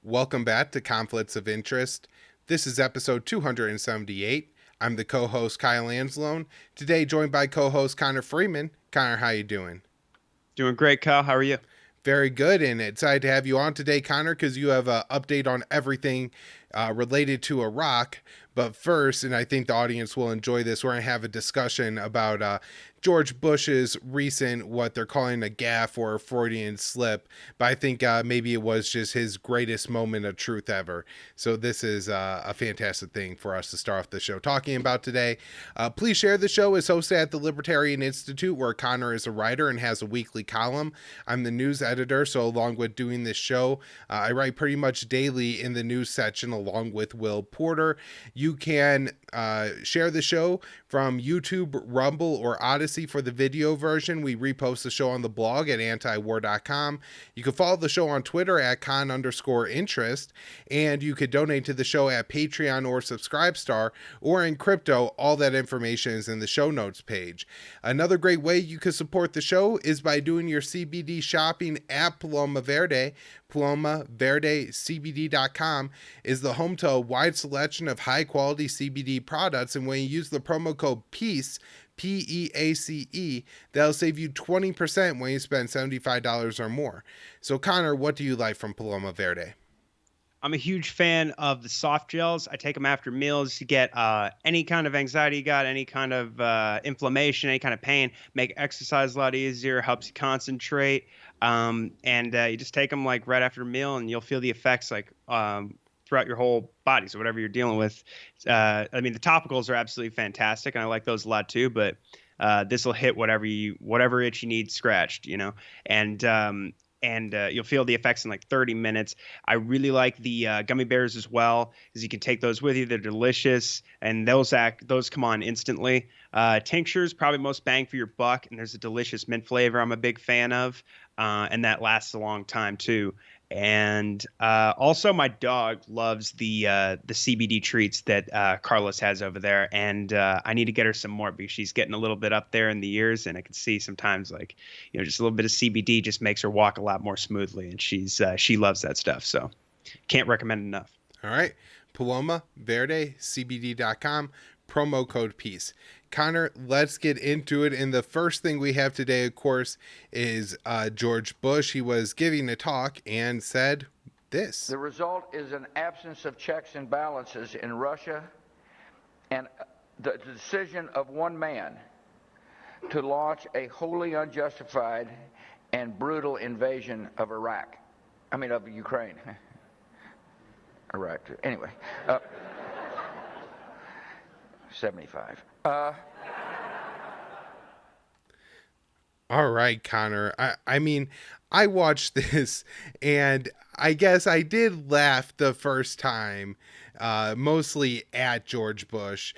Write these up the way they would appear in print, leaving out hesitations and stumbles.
Welcome back to Conflicts of Interest. This is episode 278. I'm the co-host Kyle Anzalone. Today joined by co-host Connor Freeman. Connor, how you doing? Doing great, Kyle. How are you? Very good, and excited to have you on today, Connor, because you have an update on everything related to Iraq. But first, and I think the audience will enjoy this, we're going to have a discussion about George Bush's recent, what they're calling a gaffe or a Freudian slip. But I think maybe it was just his greatest moment of truth ever. So this is a fantastic thing for us to start off the show talking about today. Please share the show. It's hosted at the Libertarian Institute, where Connor is a writer and has a weekly column. I'm the news editor, so along with doing this show, I write pretty much daily in the news section along with Will Porter. You can share the show from YouTube, Rumble, or Odyssey for the video version. We repost the show on the blog at antiwar.com. You can follow the show on Twitter at con_interest, and you could donate to the show at Patreon or Subscribestar, or in crypto. All that information is in the show notes page. Another great way you can support the show is by doing your CBD shopping at Paloma Verde. PalomaVerdeCBD.com is the home to a wide selection of high-quality CBD products, and when you use the promo code PEACE, PEACE, that'll save you 20% when you spend $75 or more. So, Connor, what do you like from Paloma Verde? I'm a huge fan of the soft gels. I take them after meals to get any kind of anxiety you got, any kind of inflammation, any kind of pain, make exercise a lot easier, helps you concentrate. And you just take them like right after a meal, and you'll feel the effects like throughout your whole body. So whatever you're dealing with, I mean, the topicals are absolutely fantastic, and I like those a lot too. But this will hit whatever itch you need scratched, you know, and you'll feel the effects in like 30 minutes. I really like the gummy bears as well, because you can take those with you. They're delicious, and those come on instantly. Tinctures, probably most bang for your buck, and there's a delicious mint flavor I'm a big fan of, and that lasts a long time too. And also, my dog loves the CBD treats that Carlos has over there, and I need to get her some more because she's getting a little bit up there in the years, and I can see sometimes like, you know, just a little bit of CBD just makes her walk a lot more smoothly, and she loves that stuff. So can't recommend enough. All right, PalomaVerdeCBD.com, promo code PEACE. Connor, let's get into it. And the first thing we have today, of course, is George Bush. He was giving a talk and said this. The result is an absence of checks and balances in Russia, and the decision of one man to launch a wholly unjustified and brutal invasion of of Ukraine. Iraq, anyway. 75. All right, Connor. I mean, I watched this, and I guess I did laugh the first time, mostly at George Bush,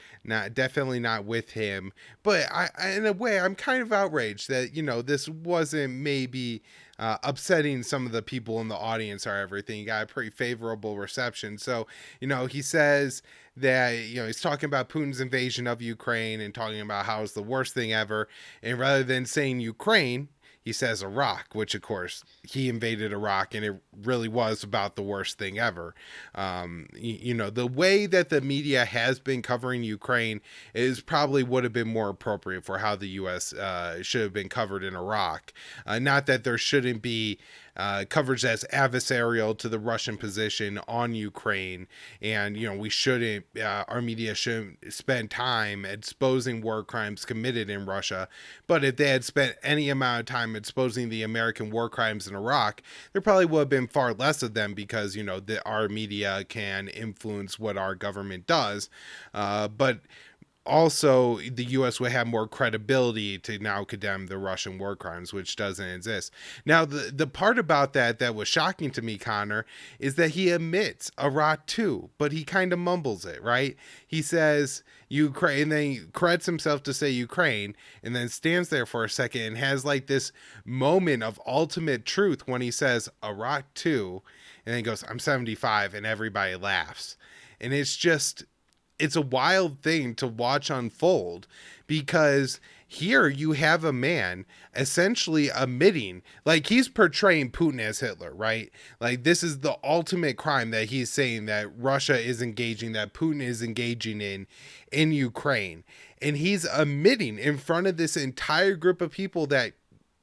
definitely not with him. But in a way, I'm kind of outraged that, you know, this wasn't maybe upsetting some of the people in the audience or everything. He got a pretty favorable reception. So, you know, he says that, you know, he's talking about Putin's invasion of Ukraine and talking about how it's the worst thing ever. And rather than saying Ukraine, he says Iraq, which of course he invaded Iraq, and it really was about the worst thing ever. You know, the way that the media has been covering Ukraine is probably would have been more appropriate for how the U.S. Should have been covered in Iraq. Not that there shouldn't be coverage that's adversarial to the Russian position on Ukraine, and, you know, we shouldn't, our media shouldn't spend time exposing war crimes committed in Russia. But if they had spent any amount of time exposing the American war crimes in Iraq, there probably would have been far less of them, because, you know, our media can influence what our government does. But also, the U.S. would have more credibility to now condemn the Russian war crimes, which doesn't exist. Now, the part about that was shocking to me, Connor, is that he admits Iraq too, but he kind of mumbles it, right? He says Ukraine, and then he corrects himself to say Ukraine, and then stands there for a second and has like this moment of ultimate truth when he says Iraq too, and then he goes, I'm 75, and everybody laughs. And it's a wild thing to watch unfold, because Here you have a man essentially admitting, like, he's portraying Putin as Hitler, right? Like, this is the ultimate crime that he's saying that Russia is engaging, that Putin is engaging in Ukraine. And he's admitting in front of this entire group of people that,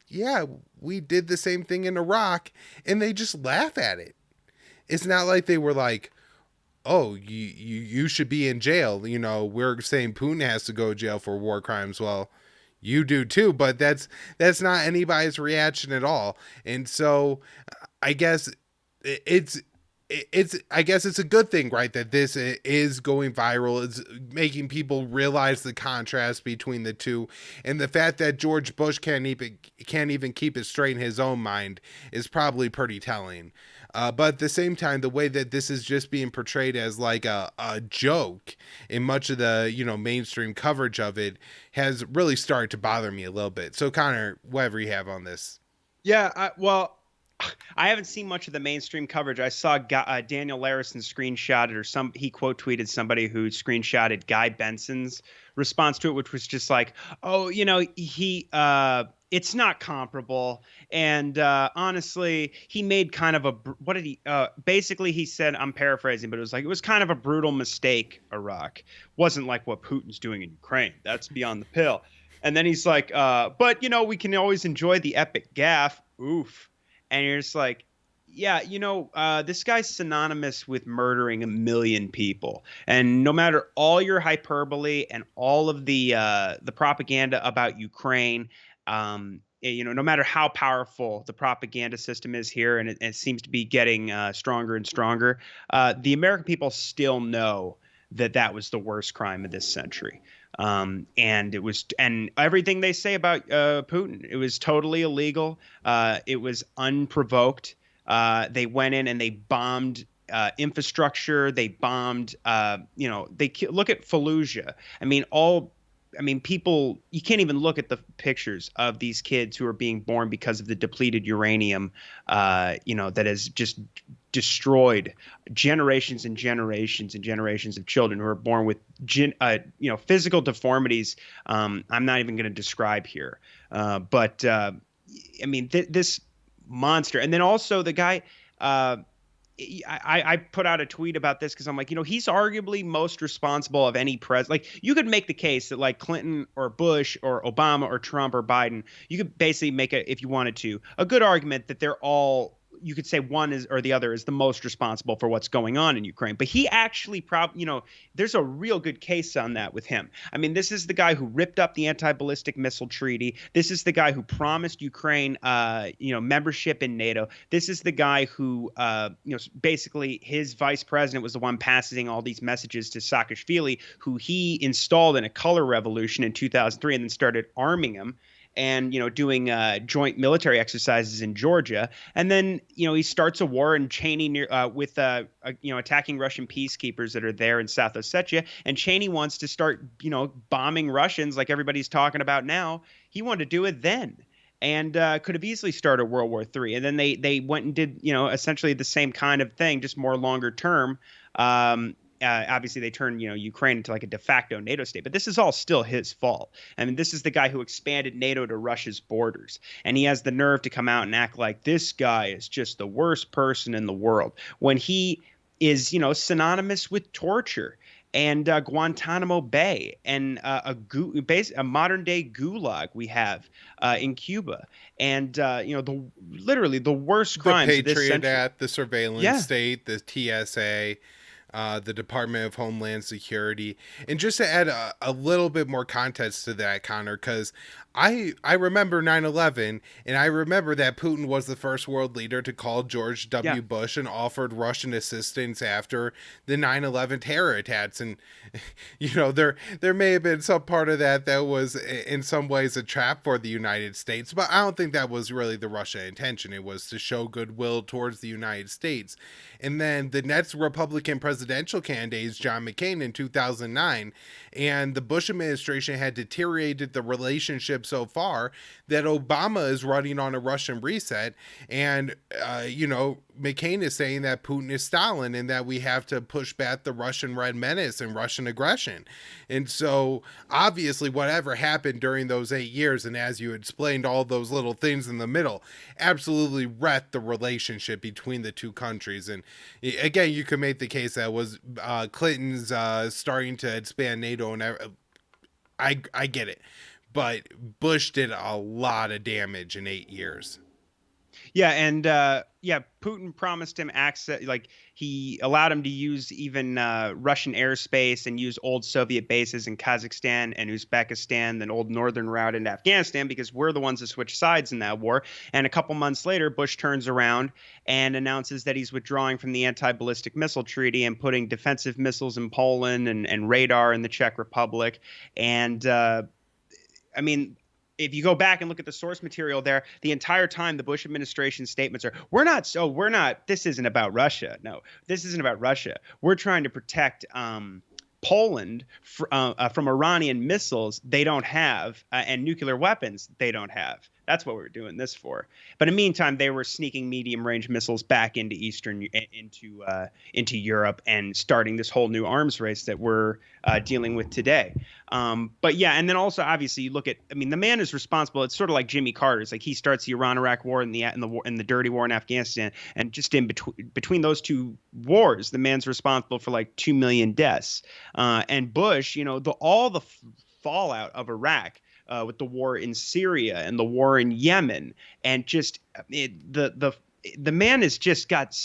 yeah, we did the same thing in Iraq, and they just laugh at it. It's not like they were like, oh, you should be in jail. You know, we're saying Putin has to go to jail for war crimes. Well, you do too, but that's not anybody's reaction at all. And so I guess it's I guess it's a good thing, right, that this is going viral. It's making people realize the contrast between the two, and the fact that George Bush can't even keep it straight in his own mind is probably pretty telling. But at the same time, the way that this is just being portrayed as like a joke in much of the, you know, mainstream coverage of it has really started to bother me a little bit. So Connor, whatever you have on this. Yeah, well, I haven't seen much of the mainstream coverage. I saw Daniel Larison screenshotted, or he quote tweeted somebody who screenshotted Guy Benson's response to it, which was just like, oh, you know, it's not comparable. And honestly, he made kind of basically he said, I'm paraphrasing, but it was like, it was kind of a brutal mistake, Iraq. Wasn't like what Putin's doing in Ukraine. That's beyond the pale. And then he's like, but, you know, we can always enjoy the epic gaffe. Oof. And you're just like, yeah, you know, this guy's synonymous with murdering 1 million people. And no matter all your hyperbole and all of the propaganda about Ukraine, you know, no matter how powerful the propaganda system is here, and it seems to be getting stronger and stronger, the American people still know that was the worst crime of this century. And everything they say about Putin, it was totally illegal. It was unprovoked. They went in and they bombed infrastructure. They bombed, you know, look at Fallujah. I mean, people, you can't even look at the pictures of these kids who are being born because of the depleted uranium, you know, that has just destroyed generations and generations and generations of children who are born with, you know, physical deformities. I'm not even going to describe here. But I mean, this monster. And then also the guy, I put out a tweet about this because I'm like, you know, he's arguably most responsible of any president. Like, you could make the case that like Clinton or Bush or Obama or Trump or Biden, you could basically make if you wanted to, a good argument that they're all, you could say one is or the other is the most responsible for what's going on in Ukraine. But he actually you know, there's a real good case on that with him. I mean, this is the guy who ripped up the anti-ballistic missile treaty. This is the guy who promised Ukraine, you know, membership in NATO. This is the guy who, you know, basically his vice president was the one passing all these messages to Saakashvili, who he installed in a color revolution in 2003 and then started arming him. And, you know, doing joint military exercises in Georgia. And then, you know, he starts a war in Cheney with, you know, attacking Russian peacekeepers that are there in South Ossetia. And Cheney wants to start, you know, bombing Russians like everybody's talking about now. He wanted to do it then. And could have easily started World War III. And then they went and did, you know, essentially the same kind of thing, just more longer term. Obviously, they turned, you know, Ukraine into like a de facto NATO state, but this is all still his fault. I mean, this is the guy who expanded NATO to Russia's borders, and he has the nerve to come out and act like this guy is just the worst person in the world when he is, you know, synonymous with torture and Guantanamo Bay and a modern day gulag we have in Cuba, and you know, literally the worst crimes. The Patriot Act, the surveillance state, the TSA. The Department of Homeland Security. And just to add a little bit more context to that, Connor, because I remember 9/11, and I remember that Putin was the first world leader to call George W. Bush and offered Russian assistance after the 9/11 terror attacks. And, you know, there may have been some part of that was in some ways a trap for the United States, but I don't think that was really the Russia intention. It was to show goodwill towards the United States. And then the next Republican presidential candidate is John McCain in 2009, and the Bush administration had deteriorated the relationships so far that Obama is running on a Russian reset. And, McCain is saying that Putin is Stalin and that we have to push back the Russian red menace and Russian aggression. And so obviously whatever happened during those 8 years, and as you explained, all those little things in the middle, absolutely wrecked the relationship between the two countries. And again, you could make the case that was Clinton's starting to expand NATO, and I get it. But Bush did a lot of damage in 8 years. Yeah, and Putin promised him access, like he allowed him to use even Russian airspace and use old Soviet bases in Kazakhstan and Uzbekistan, the old northern route into Afghanistan, because we're the ones that switched sides in that war. And a couple months later, Bush turns around and announces that he's withdrawing from the anti-ballistic missile treaty and putting defensive missiles in Poland and radar in the Czech Republic. And if you go back and look at the source material there, the entire time the Bush administration statements are, this isn't about Russia. No, this isn't about Russia. We're trying to protect Poland from Iranian missiles they don't have and nuclear weapons they don't have. That's what we're doing this for. But in the meantime, they were sneaking medium-range missiles back into into Europe and starting this whole new arms race that we're dealing with today. But yeah, and then also obviously you look at, the man is responsible. It's sort of like Jimmy Carter. It's like he starts the Iran-Iraq war and the dirty war in Afghanistan, and just in between those two wars, the man's responsible for like 2 million deaths. And Bush, all the fallout of Iraq. With the war in Syria and the war in Yemen, and just the man has just got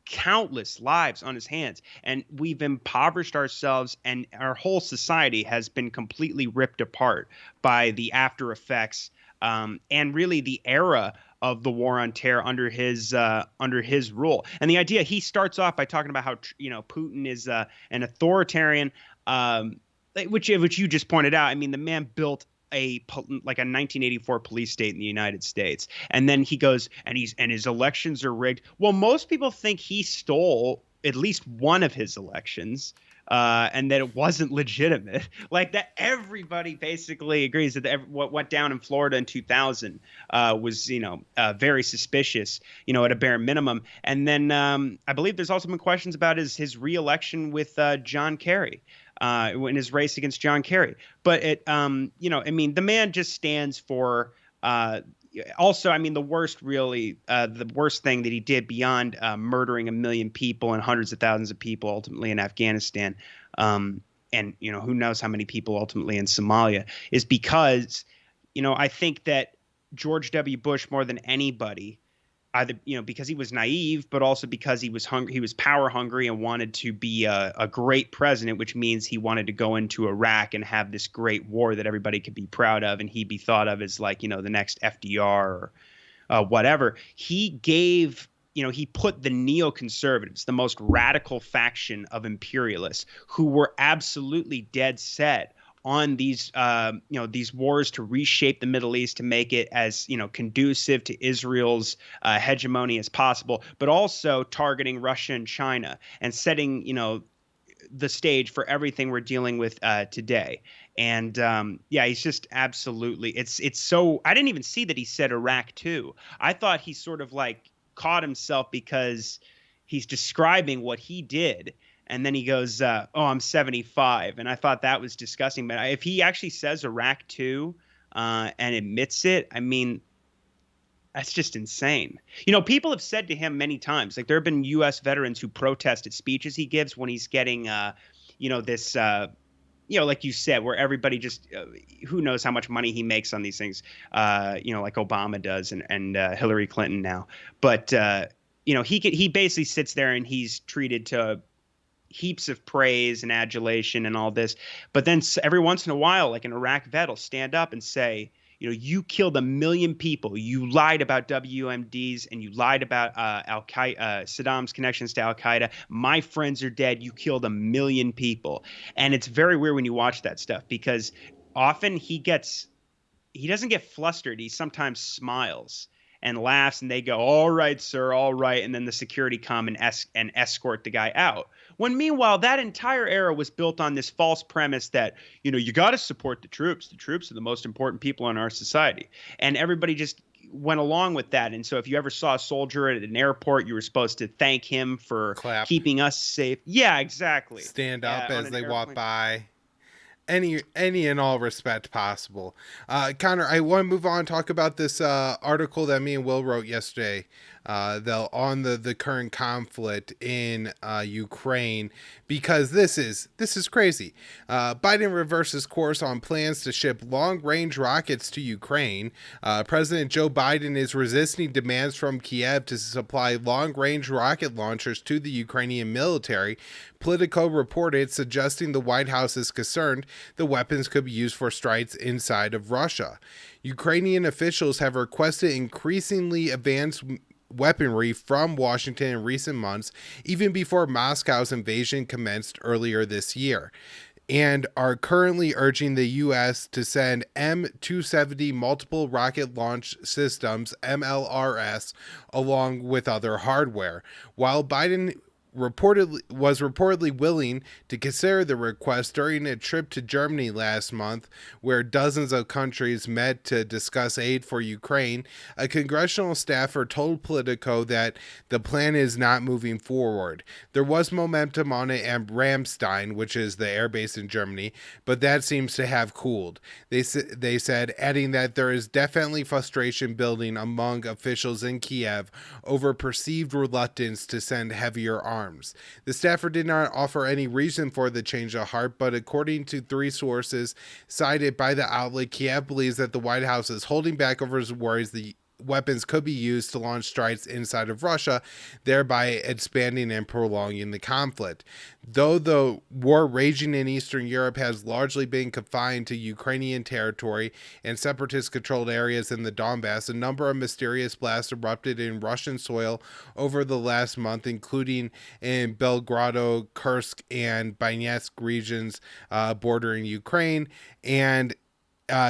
countless lives on his hands, and we've impoverished ourselves, and our whole society has been completely ripped apart by the after effects and really the era of the war on terror under his rule. And the idea, he starts off by talking about how Putin is an authoritarian, which you just pointed out. The man built a 1984 police state in the United States, and then he goes and his elections are rigged. Well, most people think he stole at least one of his elections, and that it wasn't legitimate. Like that, everybody basically agrees that what went down in Florida in 2000 was very suspicious, at a bare minimum. And then I believe there's also been questions about his re-election with John Kerry. In his race against John Kerry. But the man just stands for also, the worst thing that he did beyond murdering 1 million people and hundreds of thousands of people ultimately in Afghanistan, and who knows how many people ultimately in Somalia, is because, I think that George W. Bush, more than anybody, either because he was naive, but also because he was hungry, he was power hungry and wanted to be a great president, which means he wanted to go into Iraq and have this great war that everybody could be proud of, and he'd be thought of as like the next FDR or whatever. He gave he put the neoconservatives, the most radical faction of imperialists, who were absolutely dead set on these wars to reshape the Middle East to make it as conducive to Israel's hegemony as possible, but also targeting Russia and China and setting the stage for everything we're dealing with today. And he's just absolutely, it's so, I didn't even see that he said Iraq too. I thought he sort of like caught himself because he's describing what he did. And then he goes, I'm 75. And I thought that was disgusting. But if he actually says Iraq too and admits it, that's just insane. People have said to him many times, like there have been U.S. veterans who protested speeches he gives when he's getting, this, like you said, where everybody just who knows how much money he makes on these things, like Obama does and Hillary Clinton now. But, he basically sits there and he's treated to heaps of praise and adulation and all this. But then every once in a while, like an Iraq vet will stand up and say, you killed 1 million people. You lied about WMDs and you lied about Al-Qaeda, Saddam's connections to Al-Qaeda. My friends are dead. You killed 1 million people. And it's very weird when you watch that stuff because often he doesn't get flustered. He sometimes smiles. and laughs, and they go, "All right, sir, all right," and then the security come and escort the guy out. When meanwhile, that entire era was built on this false premise that, you got to support the troops. The troops are the most important people in our society. And everybody just went along with that. And so if you ever saw a soldier at an airport, you were supposed to thank him for Clap. keeping us safe. Yeah, exactly. Stand up as they airplane. walk by. Any and all respect possible. Connor, I want to move on and talk about this article that me and Will wrote yesterday on the current conflict in Ukraine, because this is crazy. Biden reverses course on plans to ship long-range rockets to Ukraine. President Joe Biden is resisting demands from Kiev to supply long-range rocket launchers to the Ukrainian military. Politico reported, suggesting the White House is concerned the weapons could be used for strikes inside of Russia. Ukrainian officials have requested increasingly advanced weaponry from Washington in recent months, even before Moscow's invasion commenced earlier this year, and are currently urging the U.S. to send M270 multiple rocket launch systems, MLRS, along with other hardware. While Biden was reportedly willing to consider the request during a trip to Germany last month, where dozens of countries met to discuss aid for Ukraine, a congressional staffer told Politico that the plan is not moving forward. There was momentum on it at Ramstein, which is the airbase in Germany, but that seems to have cooled. They said, adding that there is definitely frustration building among officials in Kiev over perceived reluctance to send heavier arms. The staffer did not offer any reason for the change of heart, but according to three sources cited by the outlet, Kiev believes that the White House is holding back over his worries the weapons could be used to launch strikes inside of Russia, thereby expanding and prolonging the conflict. Though the war raging in Eastern Europe has largely been confined to Ukrainian territory and separatist-controlled areas in the Donbass, a number of mysterious blasts erupted in Russian soil over the last month, including in Belgrado, Kursk, and Donetsk regions bordering Ukraine, and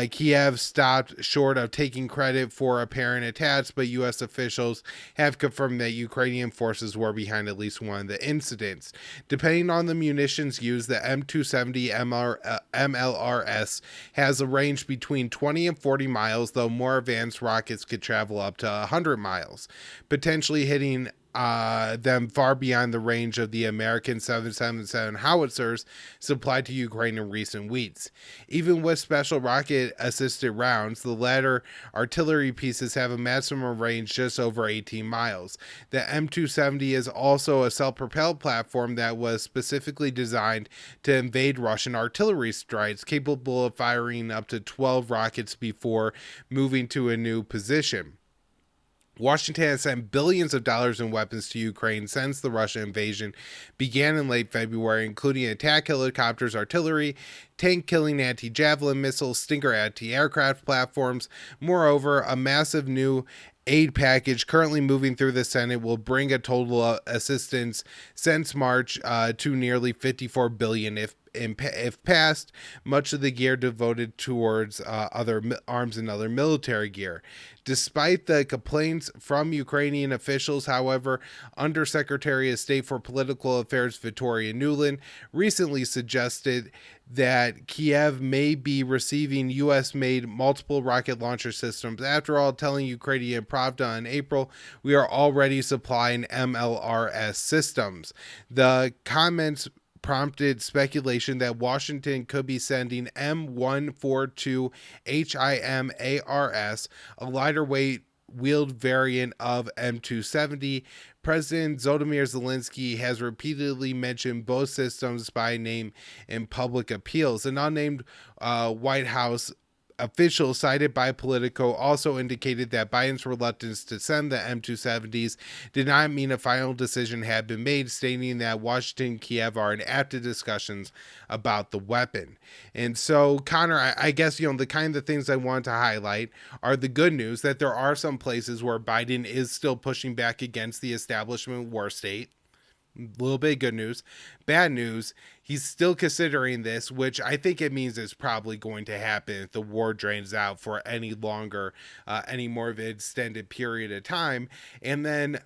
Kiev stopped short of taking credit for apparent attacks, but U.S. officials have confirmed that Ukrainian forces were behind at least one of the incidents. Depending on the munitions used, the M270 MLRS has a range between 20 and 40 miles, though more advanced rockets could travel up to 100 miles, potentially hitting them far beyond the range of the American 777 howitzers supplied to Ukraine in recent weeks. Even with special rocket-assisted rounds, the latter artillery pieces have a maximum range just over 18 miles. The M270 is also a self-propelled platform that was specifically designed to invade Russian artillery strikes, capable of firing up to 12 rockets before moving to a new position. Washington has sent billions of dollars in weapons to Ukraine since the Russian invasion began in late February, including attack helicopters, artillery, tank-killing anti-javelin missiles, Stinger anti-aircraft platforms. Moreover, a massive new aid package currently moving through the Senate will bring a total of assistance since March to nearly $54 billion if passed, much of the gear devoted towards other arms and other military gear. Despite the complaints from Ukrainian officials, however, Undersecretary of State for Political Affairs Victoria Nuland recently suggested that Kiev may be receiving U.S.-made multiple rocket launcher systems. After all, telling Ukrainian Pravda in April, we are already supplying MLRS systems. The comments prompted speculation that Washington could be sending M142 HIMARS, a lighter weight wheeled variant of M270. President Volodymyr Zelensky has repeatedly mentioned both systems by name in public appeals. An unnamed White House official cited by Politico also indicated that Biden's reluctance to send the M270s did not mean a final decision had been made, stating that Washington and Kiev are in active discussions about the weapon. And so, Connor, I guess, the kind of things I want to highlight are the good news that there are some places where Biden is still pushing back against the establishment war state. A little bit of good news. Bad news, he's still considering this, which I think it means is probably going to happen if the war drains out for any longer, any more of an extended period of time. And then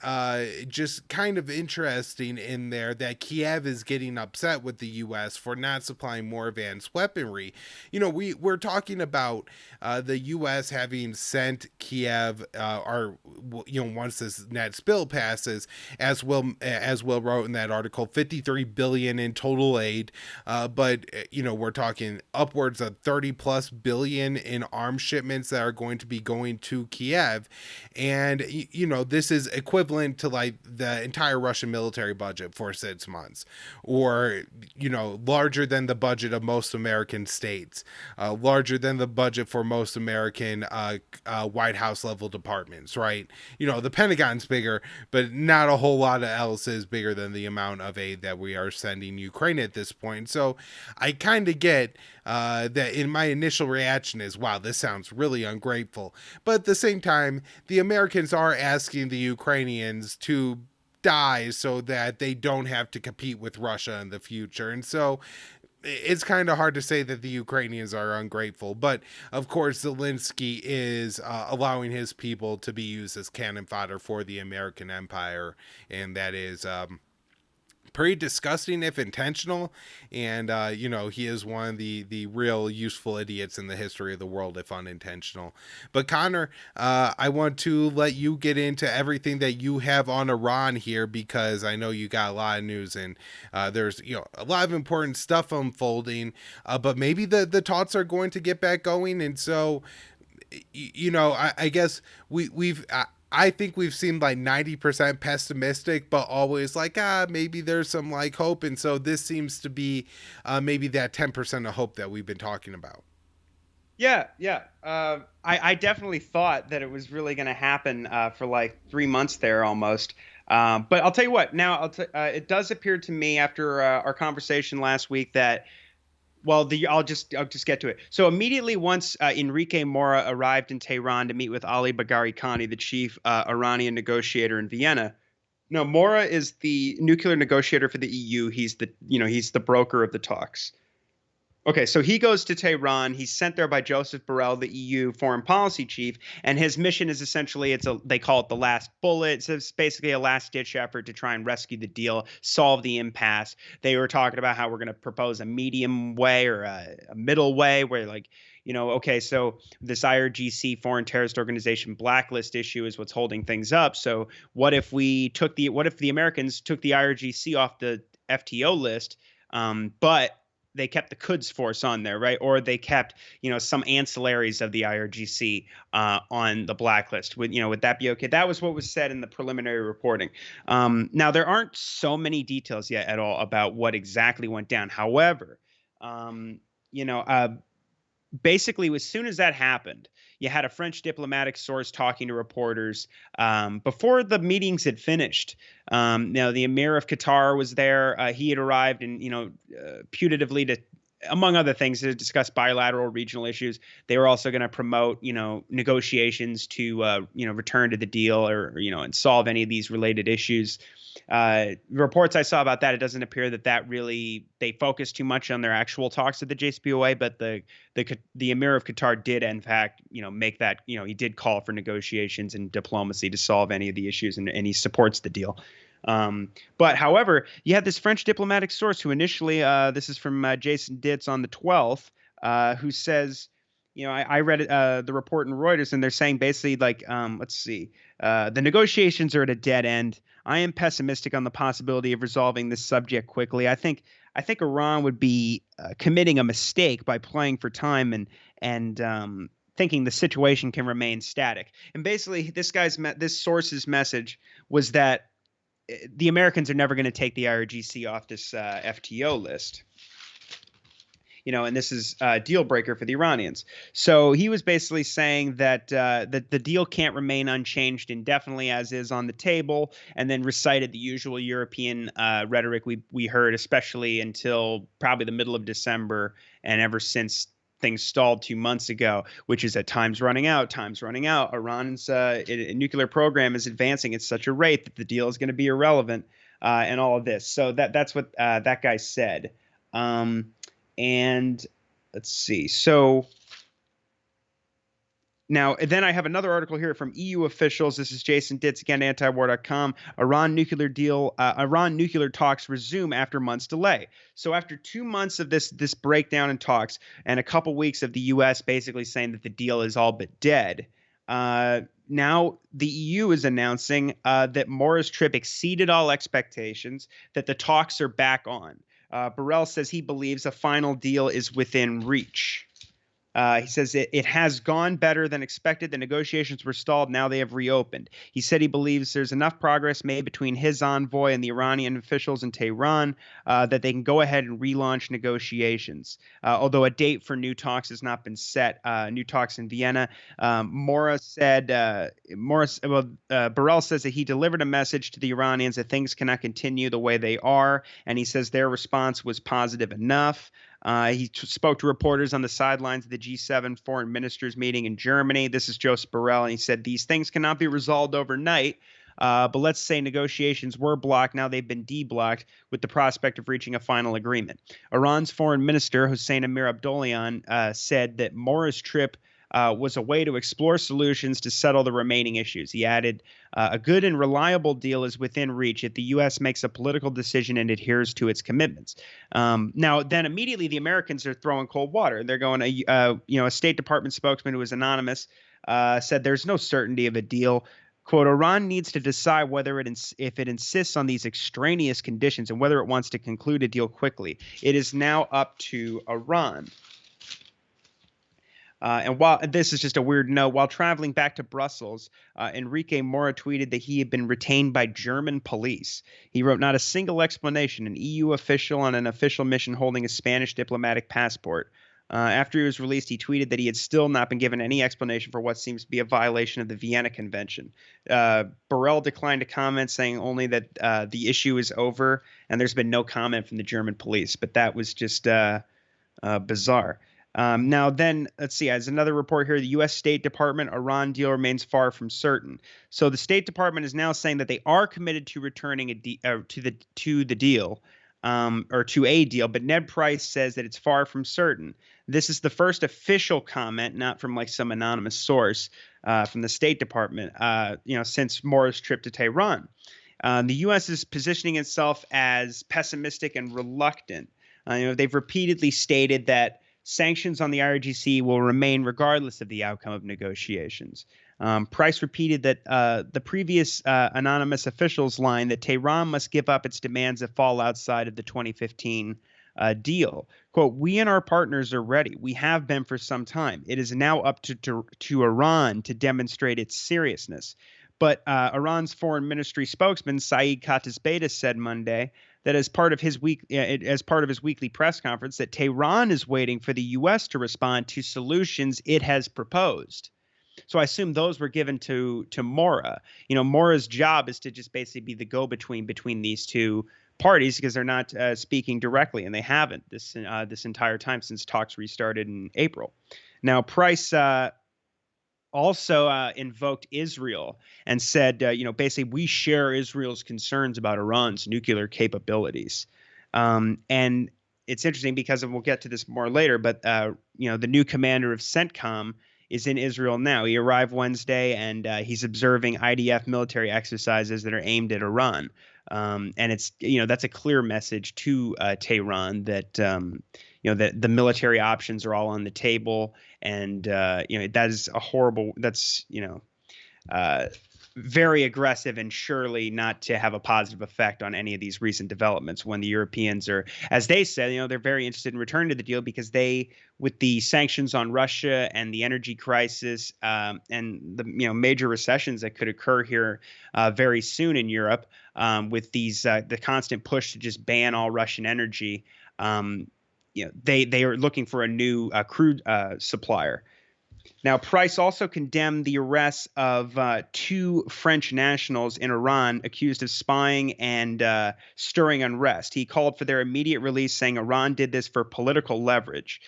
just kind of interesting in there that Kiev is getting upset with the U.S. for not supplying more advanced weaponry. We're talking about the U.S. having sent Kiev, once this next bill passes, as Will wrote in that article, $53 billion in total aid. But we're talking upwards of 30 plus billion in arms shipments that are going to be going to Kiev. And, this is equivalent to like the entire Russian military budget for 6 months, or, larger than the budget of most American states, larger than the budget for most American White House level departments, right? The Pentagon's bigger, but not a whole lot of else is bigger than the amount of aid that we are sending Ukraine at this point. So I kind of get that in my initial reaction is, wow, this sounds really ungrateful. But at the same time, the Americans are asking the Ukrainians to die so that they don't have to compete with Russia in the future. And so it's kind of hard to say that the Ukrainians are ungrateful, but of course Zelensky is allowing his people to be used as cannon fodder for the American empire, and that is pretty disgusting if intentional. And he is one of the real useful idiots in the history of the world if unintentional. But Connor, I want to let you get into everything that you have on Iran here, because I know you got a lot of news, and there's a lot of important stuff unfolding, but maybe the talks are going to get back going. And so I guess we've I think we've seemed like 90% pessimistic, but always like, maybe there's some like hope. And so this seems to be maybe that 10% of hope that we've been talking about. Yeah. I definitely thought that it was really going to happen for like 3 months there almost. But I'll tell you what, now it does appear to me after our conversation last week that, well, I'll just get to it. So immediately once Enrique Mora arrived in Tehran to meet with Ali Bagheri Khani, the chief Iranian negotiator in Vienna. No, Mora is the nuclear negotiator for the EU. He's the broker of the talks. Okay, so he goes to Tehran. He's sent there by Joseph Borrell, the EU foreign policy chief, and his mission is essentially they call it the last bullet. So it's basically a last-ditch effort to try and rescue the deal, solve the impasse. They were talking about how we're going to propose a medium way or a middle way where, like, okay, so this IRGC foreign terrorist organization blacklist issue is what's holding things up. So what if the Americans took the IRGC off the FTO list, but they kept the Quds Force on there, right? Or they kept, some ancillaries of the IRGC on the blacklist. Would that be okay? That was what was said in the preliminary reporting. Now, there aren't so many details yet at all about what exactly went down. However, basically, as soon as that happened, you had a French diplomatic source talking to reporters before the meetings had finished. Now, the Emir of Qatar was there. He had arrived and, putatively to, among other things, to discuss bilateral regional issues. They were also going to promote, negotiations to, return to the deal or and solve any of these related issues. Reports I saw about that, it doesn't appear that really they focused too much on their actual talks at the JCPOA, but the Emir of Qatar did in fact make that he did call for negotiations and diplomacy to solve any of the issues, and he supports the deal. But however, you had this French diplomatic source who initially this is from Jason Ditz on the 12th, who says, I read the report in Reuters, and they're saying basically like, let's see, the negotiations are at a dead end. I am pessimistic on the possibility of resolving this subject quickly. I think Iran would be committing a mistake by playing for time and thinking the situation can remain static. And basically, this source's message was that the Americans are never going to take the IRGC off this FTO list. And this is a deal breaker for the Iranians. So he was basically saying that the deal can't remain unchanged indefinitely as is on the table, and then recited the usual European rhetoric we heard, especially until probably the middle of December, and ever since things stalled 2 months ago, which is that time's running out. Iran's nuclear program is advancing at such a rate that the deal is going to be irrelevant, and all of this. So that's what that guy said. And let's see. So now, then I have another article here from EU officials. This is Jason Ditz again, antiwar.com. Iran nuclear talks resume after months delay. So after 2 months of this breakdown in talks and a couple weeks of the U.S. basically saying that the deal is all but dead, now the EU is announcing that Mora's trip exceeded all expectations, that the talks are back on. Borrell says he believes a final deal is within reach. He says it has gone better than expected. The negotiations were stalled. Now they have reopened. He said he believes there's enough progress made between his envoy and the Iranian officials in Tehran that they can go ahead and relaunch negotiations. Although a date for new talks has not been set, new talks in Vienna. Borrell says that he delivered a message to the Iranians that things cannot continue the way they are, and he says their response was positive enough. He spoke to reporters on the sidelines of the G7 foreign ministers meeting in Germany. This is Joseph Borrell, and he said these things cannot be resolved overnight. But let's say negotiations were blocked. Now they've been deblocked with the prospect of reaching a final agreement. Iran's foreign minister, Hossein Amir Abdollahian, said that Mora's trip was a way to explore solutions to settle the remaining issues. He added, a good and reliable deal is within reach if the U.S. makes a political decision and adheres to its commitments. Now, then immediately the Americans are throwing cold water. They're going, a State Department spokesman who was anonymous said there's no certainty of a deal. Quote, Iran needs to decide whether if it insists on these extraneous conditions and whether it wants to conclude a deal quickly. It is now up to Iran. And while this is just a weird note, while traveling back to Brussels, Enrique Mora tweeted that he had been retained by German police. He wrote, not a single explanation, an EU official on an official mission holding a Spanish diplomatic passport. After he was released, he tweeted that he had still not been given any explanation for what seems to be a violation of the Vienna Convention. Borrell declined to comment, saying only that the issue is over, and there's been no comment from the German police. But that was just bizarre. Now then, let's see. As another report here, the U.S. State Department Iran deal remains far from certain. So the State Department is now saying that they are committed to returning to the deal, or to a deal. But Ned Price says that it's far from certain. This is the first official comment, not from like some anonymous source from the State Department. Since Mora's trip to Tehran, the U.S. is positioning itself as pessimistic and reluctant. They've repeatedly stated that sanctions on the Irgc will remain regardless of the outcome of negotiations. Price repeated that the previous anonymous official's line that Tehran must give up its demands that fall outside of the 2015 deal. Quote, we and our partners are ready. We have been for some time. It is now up to Iran to demonstrate its seriousness. But Iran's foreign ministry spokesman, Saeed Khatibzadeh, said Monday that as part of his weekly press conference, that Tehran is waiting for the U.S. to respond to solutions it has proposed. So I assume those were given to Mora. Mora's job is to just basically be the go-between between these two parties because they're not speaking directly, and they haven't this entire time since talks restarted in April. Now, Price also invoked Israel and said, basically, we share Israel's concerns about Iran's nuclear capabilities. And it's interesting because, and we'll get to this more later, but, the new commander of CENTCOM is in Israel now. He arrived Wednesday, and he's observing IDF military exercises that are aimed at Iran. And it's, that's a clear message to Tehran that, that the military options are all on the table. And, that is very aggressive and surely not to have a positive effect on any of these recent developments when the Europeans are, as they said, they're very interested in returning to the deal because they, with the sanctions on Russia and the energy crisis and the, major recessions that could occur here very soon in Europe with these, the constant push to just ban all Russian energy, they are looking for a new crude supplier. Now, Price also condemned the arrests of 2 French nationals in Iran accused of spying and stirring unrest. He called for their immediate release, saying Iran did this for political leverage.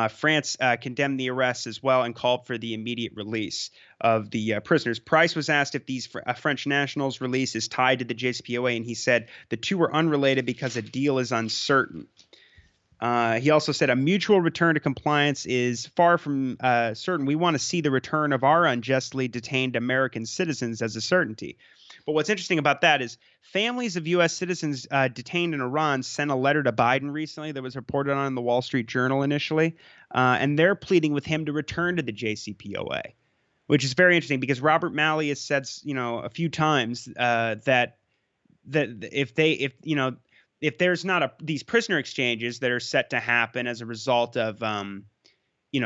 France condemned the arrests as well and called for the immediate release of the prisoners. Price was asked if these French nationals' release is tied to the JCPOA, and he said the two are unrelated because a deal is uncertain. He also said a mutual return to compliance is far from certain. We want to see the return of our unjustly detained American citizens as a certainty. But what's interesting about that is families of U.S. citizens detained in Iran sent a letter to Biden recently that was reported on in the Wall Street Journal initially, and they're pleading with him to return to the JCPOA, which is very interesting because Robert Malley has said, a few times that if there's not these prisoner exchanges that are set to happen as a result of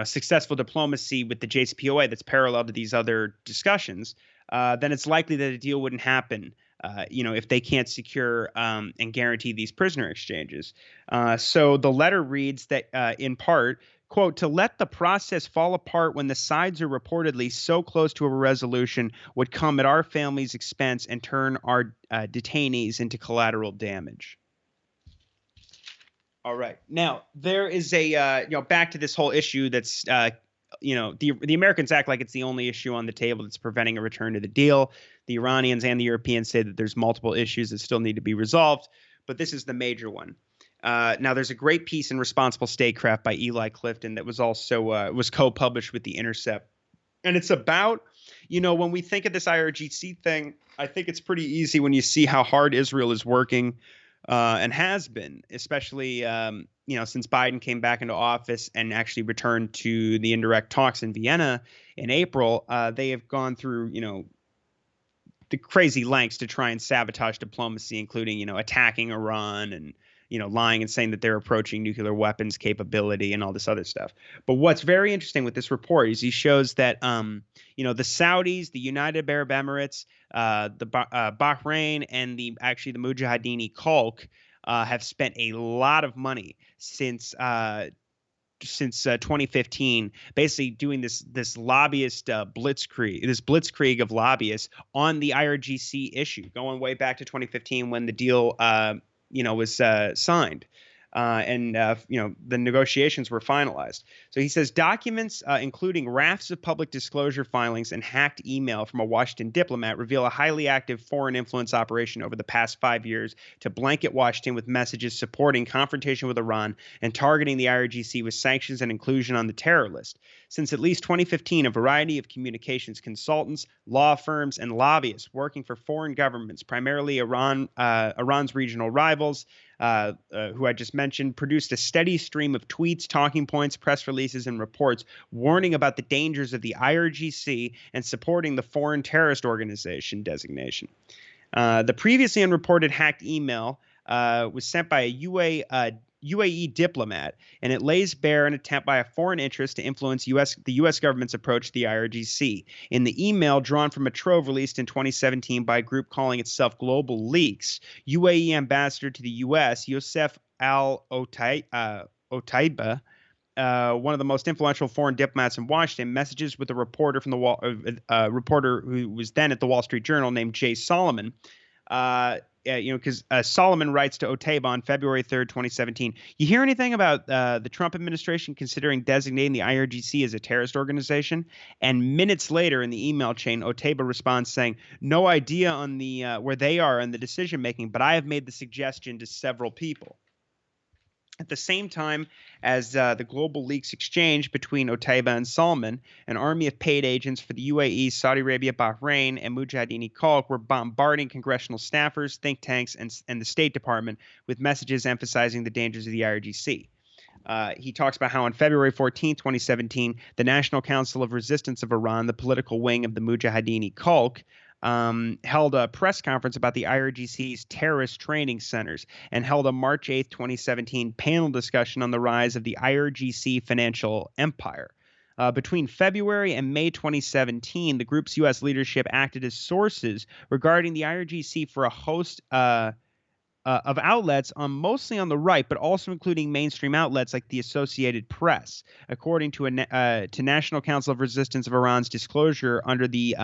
successful diplomacy with the JCPOA that's parallel to these other discussions, then it's likely that a deal wouldn't happen. If they can't secure and guarantee these prisoner exchanges. So the letter reads that in part, quote, to let the process fall apart when the sides are reportedly so close to a resolution would come at our family's expense and turn our detainees into collateral damage. All right. Now, there is back to this whole issue that's, the Americans act like it's the only issue on the table that's preventing a return to the deal. The Iranians and the Europeans say that there's multiple issues that still need to be resolved, but this is the major one. Now, there's a great piece in Responsible Statecraft by Eli Clifton that was also was co-published with The Intercept. And it's about, when we think of this IRGC thing, I think it's pretty easy when you see how hard Israel is working and has been, especially, since Biden came back into office and actually returned to the indirect talks in Vienna in April. They have gone through, the crazy lengths to try and sabotage diplomacy, including, attacking Iran and, lying and saying that they're approaching nuclear weapons capability and all this other stuff. But what's very interesting with this report is he shows that, the Saudis, the United Arab Emirates, the Bahrain, and the Mujahideen Khalq have spent a lot of money since 2015, basically doing this lobbyist blitzkrieg of lobbyists on the IRGC issue, going way back to 2015 when the deal was signed. The negotiations were finalized. So he says documents, including rafts of public disclosure filings and hacked email from a Washington diplomat, reveal a highly active foreign influence operation over the past 5 years to blanket Washington with messages supporting confrontation with Iran and targeting the IRGC with sanctions and inclusion on the terror list. Since at least 2015, a variety of communications consultants, law firms, and lobbyists working for foreign governments, primarily Iran's regional rivals, who I just mentioned, produced a steady stream of tweets, talking points, press releases, and reports warning about the dangers of the IRGC and supporting the Foreign Terrorist Organization designation. The previously unreported hacked email was sent by a UAE diplomat, and it lays bare an attempt by a foreign interest to influence the U.S. government's approach to the IRGC. In the email, drawn from a trove released in 2017 by a group calling itself Global Leaks, UAE ambassador to the U.S., Youssef Al-Otaiba, one of the most influential foreign diplomats in Washington, messages with a reporter from reporter who was then at the Wall Street Journal named Jay Solomon. Because Solomon writes to Otaiba on February 3rd, 2017, you hear anything about the Trump administration considering designating the IRGC as a terrorist organization? And minutes later in the email chain, Otaiba responds saying, no idea on the where they are in the decision making, but I have made the suggestion to several people. At the same time as the global leaks exchange between Otaiba and Salman, an army of paid agents for the UAE, Saudi Arabia, Bahrain, and Mujahideen Khalq were bombarding congressional staffers, think tanks, and the State Department with messages emphasizing the dangers of the IRGC. He talks about how on February 14, 2017, the National Council of Resistance of Iran, the political wing of the Mujahideen Khalq, held a press conference about the IRGC's terrorist training centers and held a March 8, 2017 panel discussion on the rise of the IRGC financial empire. Between February and May 2017, the group's U.S. leadership acted as sources regarding the IRGC for a host of outlets mostly on the right, but also including mainstream outlets like the Associated Press, according to National Council of Resistance of Iran's disclosure under the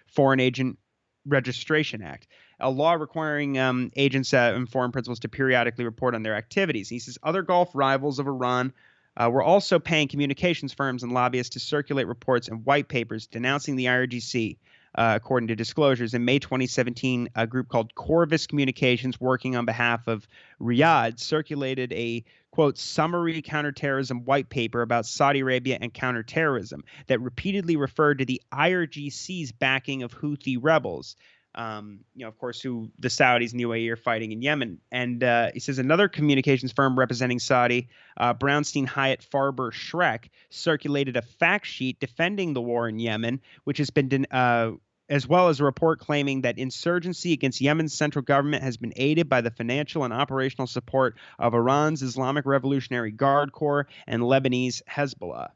Foreign Agent Registration Act, a law requiring agents and foreign principals to periodically report on their activities. He says other Gulf rivals of Iran were also paying communications firms and lobbyists to circulate reports and white papers denouncing the IRGC, according to disclosures. In May 2017, a group called Corvus Communications, working on behalf of Riyadh, circulated a, quote, summary counterterrorism white paper about Saudi Arabia and counterterrorism that repeatedly referred to the IRGC's backing of Houthi rebels. Of course, who the Saudis and the UAE are fighting in Yemen. And he says another communications firm representing Saudi, Brownstein Hyatt Farber Schreck, circulated a fact sheet defending the war in Yemen, which has been as well as a report claiming that insurgency against Yemen's central government has been aided by the financial and operational support of Iran's Islamic Revolutionary Guard Corps and Lebanese Hezbollah.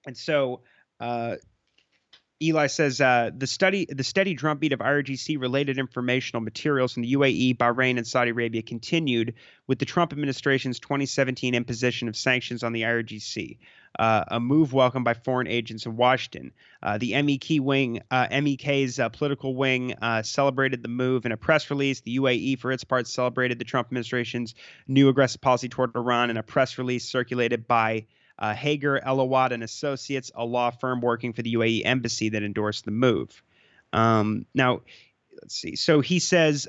And so Eli says the steady drumbeat of IRGC-related informational materials from the UAE, Bahrain, and Saudi Arabia continued with the Trump administration's 2017 imposition of sanctions on the IRGC, a move welcomed by foreign agents in Washington. The MEK's political wing celebrated the move in a press release. The UAE, for its part, celebrated the Trump administration's new aggressive policy toward Iran in a press release circulated by Hager, Elawad and Associates, a law firm working for the UAE embassy that endorsed the move. Now, let's see. So he says,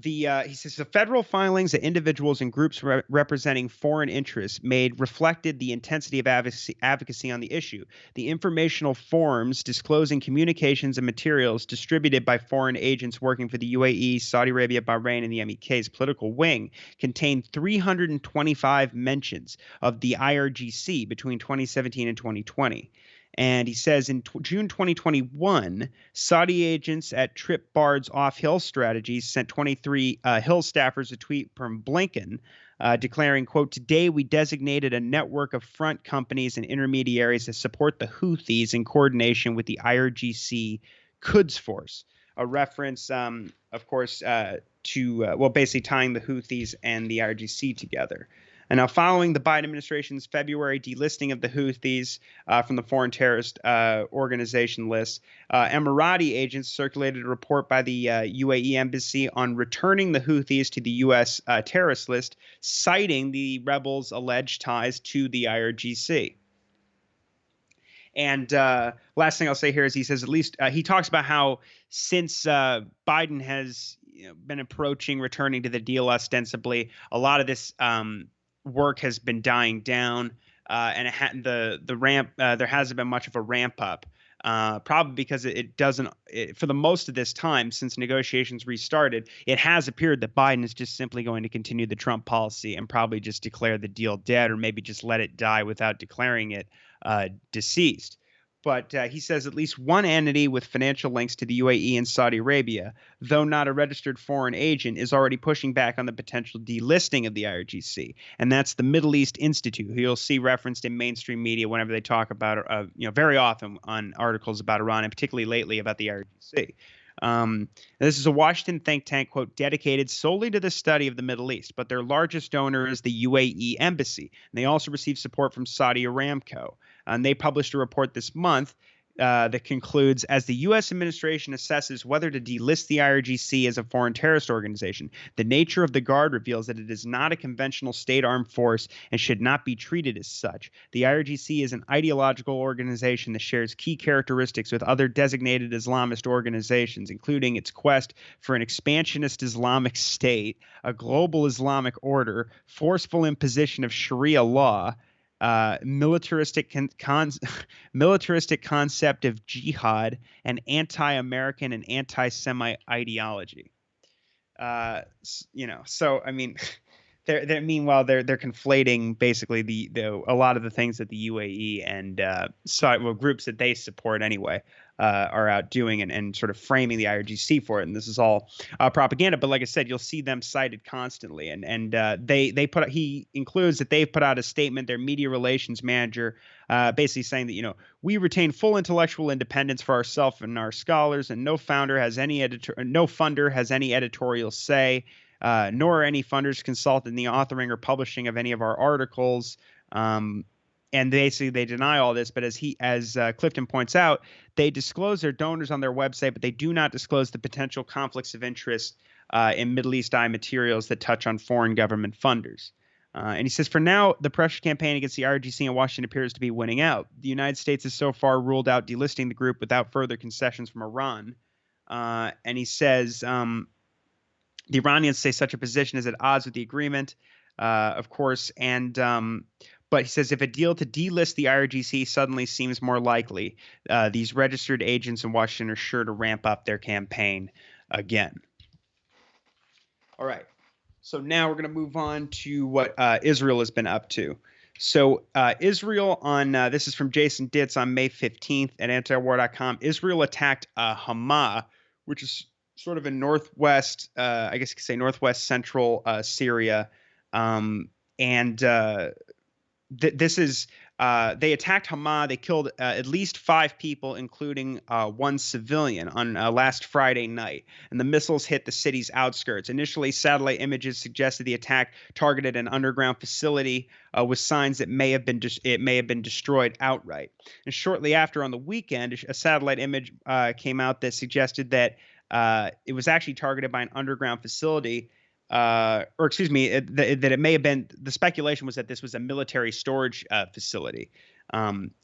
he says the federal filings that individuals and groups representing foreign interests made reflected the intensity of advocacy on the issue. The informational forms disclosing communications and materials distributed by foreign agents working for the UAE, Saudi Arabia, Bahrain, and the MEK's political wing contained 325 mentions of the IRGC between 2017 and 2020. And he says in June 2021, Saudi agents at Trip Bard's Off-Hill Strategies sent 23 Hill staffers a tweet from Blinken declaring, quote, "Today we designated a network of front companies and intermediaries that support the Houthis in coordination with the IRGC Quds Force," a reference, of course, to basically tying the Houthis and the IRGC together. And now, following the Biden administration's February delisting of the Houthis from the foreign terrorist organization list, Emirati agents circulated a report by the UAE embassy on returning the Houthis to the U.S. Terrorist list, citing the rebels' alleged ties to the IRGC. And last thing I'll say here is he says, at least he talks about how since Biden has been approaching returning to the deal ostensibly, a lot of this work has been dying down, and the ramp there hasn't been much of a ramp up, probably because it doesn't for the most of this time since negotiations restarted, it has appeared that Biden is just simply going to continue the Trump policy and probably just declare the deal dead, or maybe just let it die without declaring it deceased. But he says at least one entity with financial links to the UAE and Saudi Arabia, though not a registered foreign agent, is already pushing back on the potential delisting of the IRGC, and that's the Middle East Institute, who you'll see referenced in mainstream media whenever they talk about, very often on articles about Iran, and particularly lately about the IRGC. This is a Washington think tank, quote, dedicated solely to the study of the Middle East, but their largest donor is the UAE embassy. And they also receive support from Saudi Aramco. And they published a report this month that concludes, as the U.S. administration assesses whether to delist the IRGC as a foreign terrorist organization, the nature of the Guard reveals that it is not a conventional state-armed force and should not be treated as such. The IRGC is an ideological organization that shares key characteristics with other designated Islamist organizations, including its quest for an expansionist Islamic state, a global Islamic order, forceful imposition of Sharia law, militaristic concept of jihad, and anti-American and anti-Semite ideology. So I mean, meanwhile they're conflating basically a lot of the things that the UAE and groups that they support anyway are out doing and sort of framing the IRGC for it. And this is all propaganda. But like I said, you'll see them cited constantly. And he includes that they've put out a statement, their media relations manager, basically saying that, we retain full intellectual independence for ourselves and our scholars, and no funder has any editorial say, nor are any funders consulted in the authoring or publishing of any of our articles. And basically they deny all this, but as Clifton points out, they disclose their donors on their website, but they do not disclose the potential conflicts of interest in Middle East Eye materials that touch on foreign government funders. And he says, for now, the pressure campaign against the IRGC in Washington appears to be winning out. The United States has so far ruled out delisting the group without further concessions from Iran. And he says the Iranians say such a position is at odds with the agreement, of course. But he says if a deal to delist the IRGC suddenly seems more likely, these registered agents in Washington are sure to ramp up their campaign again. All right. So now we're going to move on to what Israel has been up to. So Israel on this is from Jason Ditz on May 15th at antiwar.com. Israel attacked Ahama, which is sort of in northwest, I guess you could say northwest central Syria. This is they attacked Hama. They killed at least 5 people, including 1 civilian, on last Friday night. And the missiles hit the city's outskirts. Initially, satellite images suggested the attack targeted an underground facility with signs that it may have been destroyed outright. And shortly after, on the weekend, a satellite image came out that suggested that it was actually targeted by an underground facility. That it may have been, the speculation was that this was a military storage facility.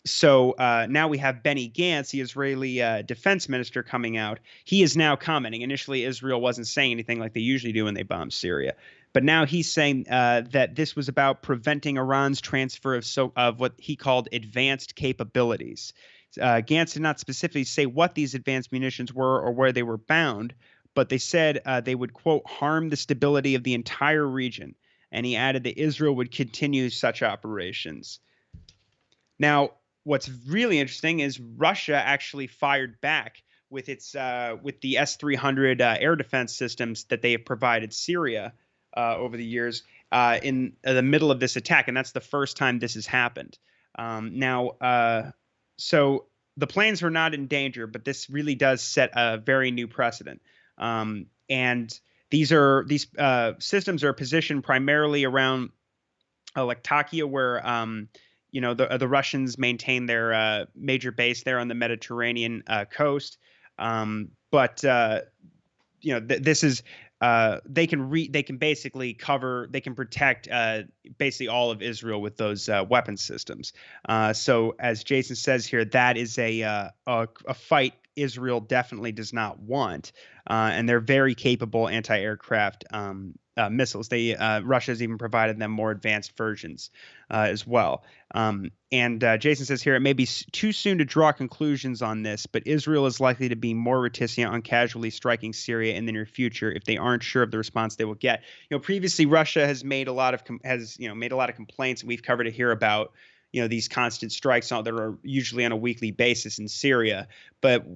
So now we have Benny Gantz, the Israeli defense minister, coming out. He is now commenting. Initially, Israel wasn't saying anything like they usually do when they bomb Syria. But now he's saying that this was about preventing Iran's transfer of what he called advanced capabilities. Gantz did not specifically say what these advanced munitions were or where they were bound, but they said they would, quote, harm the stability of the entire region. And he added that Israel would continue such operations. Now, what's really interesting is Russia actually fired back with the S-300 air defense systems that they have provided Syria over the years in the middle of this attack. And that's the first time this has happened. So the planes were not in danger, but this really does set a very new precedent. And these systems are positioned primarily around Latakia, where the Russians maintain their major base there on the Mediterranean coast. This is they can basically protect basically all of Israel with those weapon systems. So as Jason says here, that is a fight Israel definitely does not want, and they're very capable anti-aircraft missiles. Russia has even provided them more advanced versions as well. Jason says here, it may be too soon to draw conclusions on this, but Israel is likely to be more reticent on casually striking Syria in the near future if they aren't sure of the response they will get. Previously Russia has made a lot of complaints, and we've covered it here about these constant strikes that are usually on a weekly basis in Syria. But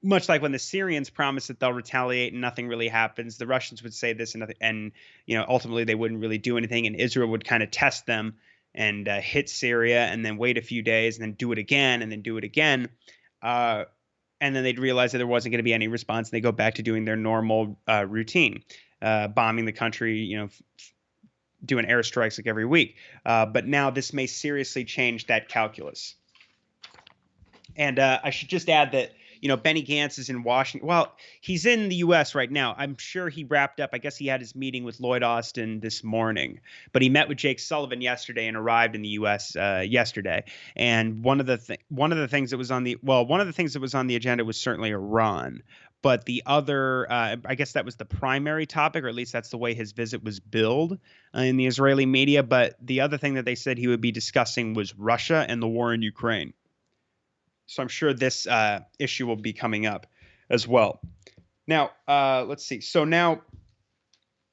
much like when the Syrians promise that they'll retaliate and nothing really happens, the Russians would say this and ultimately they wouldn't really do anything, and Israel would kind of test them and hit Syria and then wait a few days and then do it again and then do it again. And then they'd realize that there wasn't going to be any response, and they go back to doing their normal routine, bombing the country, doing airstrikes like every week. But now this may seriously change that calculus. And I should just add that, Benny Gantz is in Washington. Well, he's in the U.S. right now. I'm sure he wrapped up. I guess he had his meeting with Lloyd Austin this morning, but he met with Jake Sullivan yesterday and arrived in the U.S. Yesterday. And one of the things that was on the agenda was certainly Iran. But the other, I guess that was the primary topic, or at least that's the way his visit was billed in the Israeli media. But the other thing that they said he would be discussing was Russia and the war in Ukraine. So I'm sure this issue will be coming up as well. Now, let's see. So now,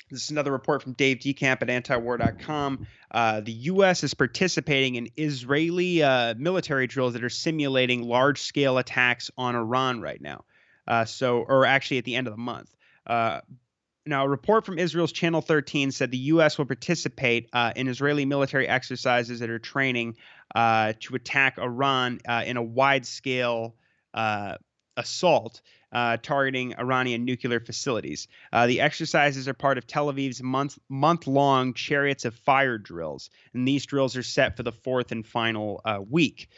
this is another report from Dave DeCamp at antiwar.com. The U.S. is participating in Israeli military drills that are simulating large-scale attacks on Iran right now. Or actually at the end of the month. Now, a report from Israel's Channel 13 said the U.S. will participate in Israeli military exercises that are training to attack Iran in a wide-scale assault targeting Iranian nuclear facilities. The exercises are part of Tel Aviv's month-long Chariots of Fire drills, and these drills are set for the 4th and final week.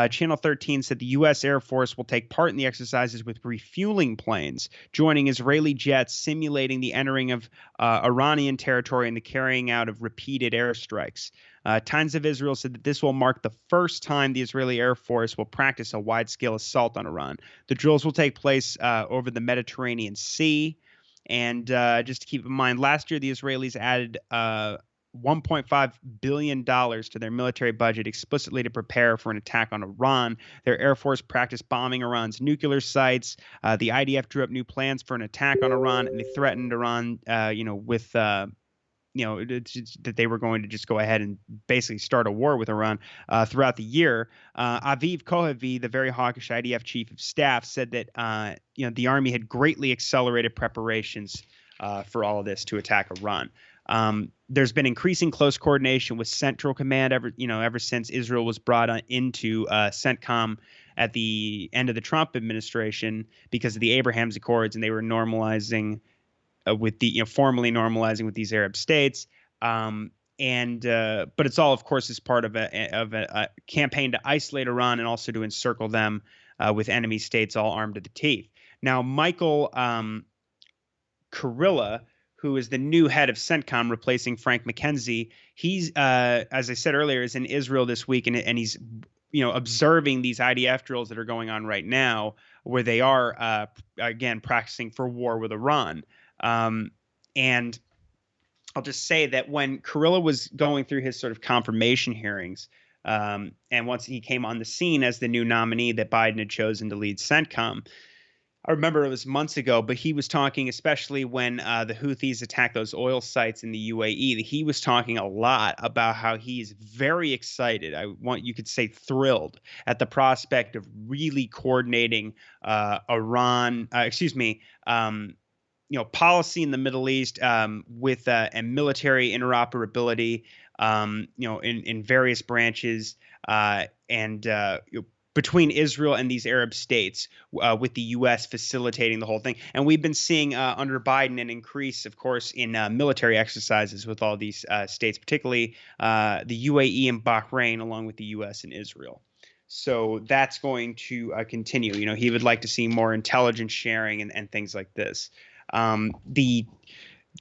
Channel 13 said the U.S. Air Force will take part in the exercises with refueling planes, joining Israeli jets, simulating the entering of Iranian territory and the carrying out of repeated airstrikes. Times of Israel said that this will mark the first time the Israeli Air Force will practice a wide-scale assault on Iran. The drills will take place over the Mediterranean Sea. And just to keep in mind, last year the Israelis added $1.5 billion to their military budget explicitly to prepare for an attack on Iran. Their Air Force practiced bombing Iran's nuclear sites. The IDF drew up new plans for an attack on Iran, and they threatened Iran, with that they were going to just go ahead and basically start a war with Iran throughout the year. Aviv Kohavi, the very hawkish IDF chief of staff, said that the army had greatly accelerated preparations for all of this to attack Iran. There's been increasing close coordination with Central Command ever since Israel was brought into CENTCOM at the end of the Trump administration because of the Abraham's Accords, and they were normalizing formally normalizing with these Arab states. But it's all, of course, as part of a campaign to isolate Iran and also to encircle them with enemy states all armed to the teeth. Now, Michael Kurilla, who is the new head of CENTCOM, replacing Frank McKenzie, he's, as I said earlier, is in Israel this week, and he's observing these IDF drills that are going on right now, where they are again practicing for war with Iran. And I'll just say that when Kurilla was going through his sort of confirmation hearings, and once he came on the scene as the new nominee that Biden had chosen to lead CENTCOM, I remember it was months ago, but he was talking, especially when the Houthis attacked those oil sites in the UAE, he was talking a lot about how he's very excited. You could say thrilled at the prospect of really coordinating policy in the Middle East with and military interoperability, in various branches between Israel and these Arab states, with the U.S. facilitating the whole thing. And we've been seeing under Biden an increase, of course, in military exercises with all these states, particularly the UAE and Bahrain, along with the U.S. and Israel. So that's going to continue. He would like to see more intelligence sharing and things like this. The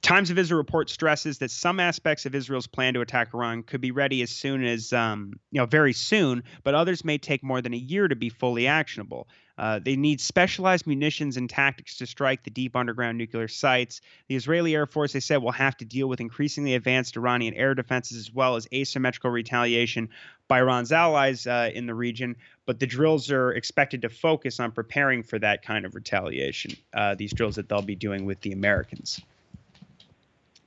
Times of Israel report stresses that some aspects of Israel's plan to attack Iran could be ready as soon as, very soon, but others may take more than a year to be fully actionable. They need specialized munitions and tactics to strike the deep underground nuclear sites. The Israeli Air Force, they said, will have to deal with increasingly advanced Iranian air defenses as well as asymmetrical retaliation by Iran's allies in the region. But the drills are expected to focus on preparing for that kind of retaliation, these drills that they'll be doing with the Americans.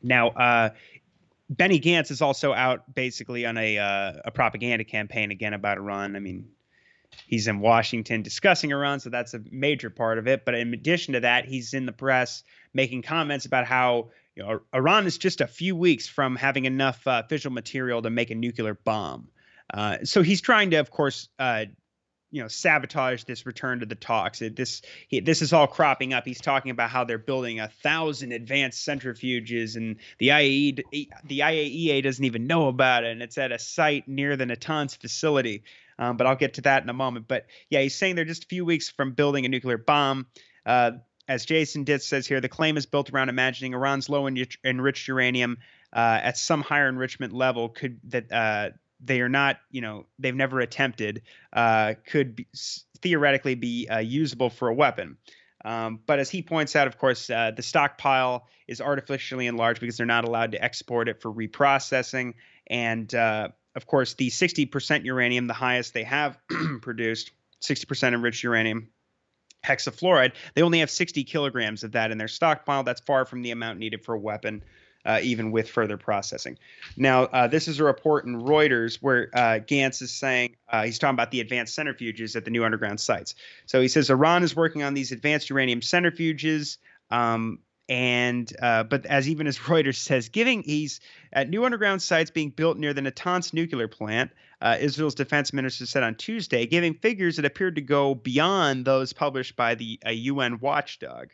Now, Benny Gantz is also out basically on a propaganda campaign again about Iran. I mean, he's in Washington discussing Iran, so that's a major part of it. But in addition to that, he's in the press making comments about how Iran is just a few weeks from having enough fissile material to make a nuclear bomb. So he's trying to, of course, sabotage this return to the talks. This is all cropping up. He's talking about how they're building 1,000 advanced centrifuges, and the IAEA doesn't even know about it, and it's at a site near the Natanz facility. But I'll get to that in a moment. But yeah, he's saying they're just a few weeks from building a nuclear bomb. As Jason Ditz says here, the claim is built around imagining Iran's low enriched uranium at some higher enrichment level they are not, they've never attempted, could theoretically be usable for a weapon. But as he points out, of course, the stockpile is artificially enlarged because they're not allowed to export it for reprocessing. And of course, the 60% uranium, the highest they have produced, 60% enriched uranium hexafluoride, they only have 60 kilograms of that in their stockpile. That's far from the amount needed for a weapon. Even with further processing. Now, this is a report in Reuters where Gantz is saying, he's talking about the advanced centrifuges at the new underground sites. So he says Iran is working on these advanced uranium centrifuges, but as even as Reuters says, he's at new underground sites being built near the Natanz nuclear plant, Israel's defense minister said on Tuesday, giving figures that appeared to go beyond those published by a UN watchdog.